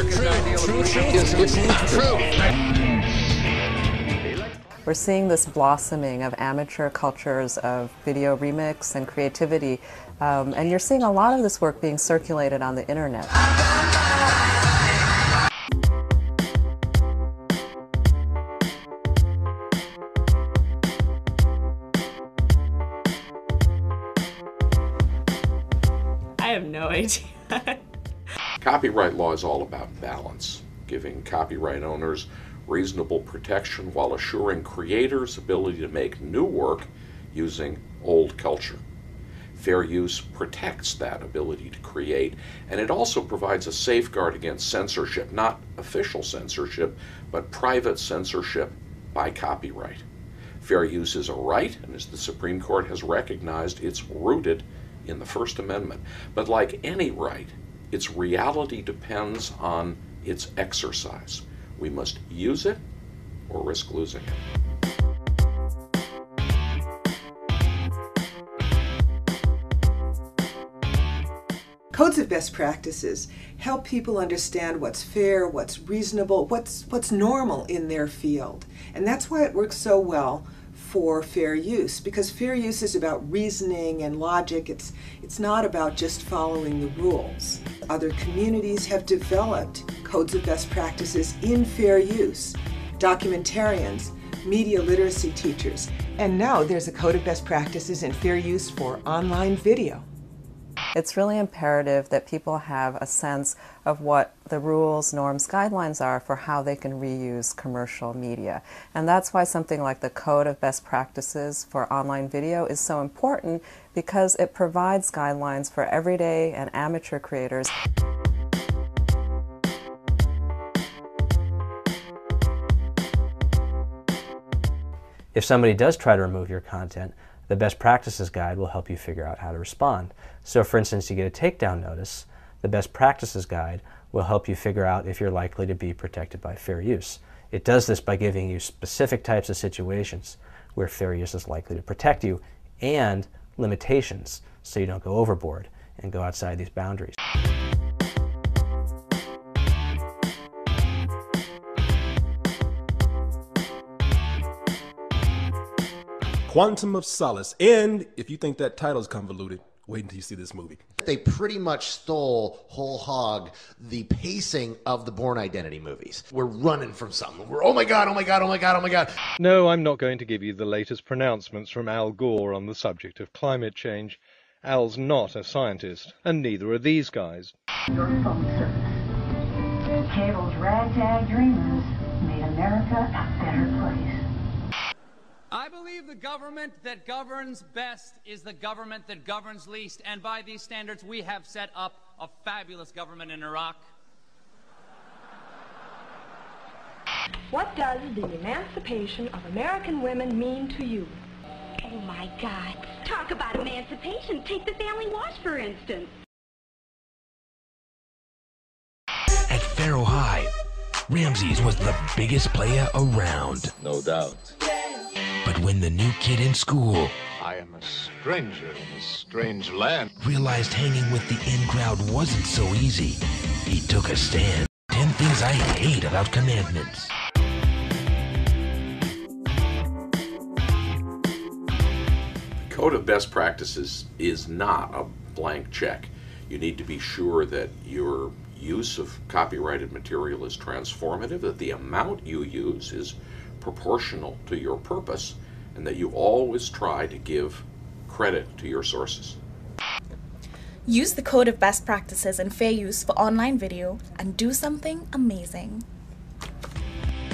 American ideal of true. We're seeing this blossoming of amateur cultures of video remix and creativity, and you're seeing a lot of this work being circulated on the internet. I have no idea. Copyright law is all about balance, giving copyright owners reasonable protection while assuring creators' ability to make new work using old culture. Fair use protects that ability to create, and it also provides a safeguard against censorship, not official censorship, but private censorship by copyright. Fair use is a right, and as the Supreme Court has recognized, it's rooted in the First Amendment. But like any right, its reality depends on its exercise. We must use it or risk losing it. Codes of best practices help people understand what's fair, what's reasonable, what's normal in their field. And that's why it works so well for fair use, because fair use is about reasoning and logic. It's not about just following the rules. Other communities have developed codes of best practices in fair use. Documentarians, media literacy teachers, and now there's a code of best practices in fair use for online video. It's really imperative that people have a sense of what the rules, norms, guidelines are for how they can reuse commercial media. And that's why something like the Code of Best Practices for online video is so important, because it provides guidelines for everyday and amateur creators. If somebody does try to remove your content, the Best Practices Guide will help you figure out how to respond. So for instance, you get a takedown notice, the Best Practices Guide will help you figure out if you're likely to be protected by fair use. It does this by giving you specific types of situations where fair use is likely to protect you, and limitations so you don't go overboard and go outside these boundaries. Quantum of Solace. And if you think that title's convoluted, wait until you see this movie. They pretty much stole whole hog the pacing of the Bourne Identity movies. We're running from something. We're, oh my God, oh my God, oh my God, oh my God. No, I'm not going to give you the latest pronouncements from Al Gore on the subject of climate change. Al's not a scientist, and neither are these guys. Your phone service. Cable's ragtag dreamers made America a better place. I believe the government that governs best is the government that governs least, and by these standards we have set up a fabulous government in Iraq. What does the emancipation of American women mean to you? Oh my God. Talk about emancipation. Take the family wash, for instance. At Faro High, Ramses was the biggest player around. No doubt. But when the new kid in school, I am a stranger in a strange land, realized hanging with the in crowd wasn't so easy, he took a stand. 10 things I hate about commandments. The Code of Best Practices is not a blank check. You need to be sure that your use of copyrighted material is transformative, that the amount you use is proportional to your purpose, and that you always try to give credit to your sources. Use the Code of Best Practices in fair use for online video and do something amazing.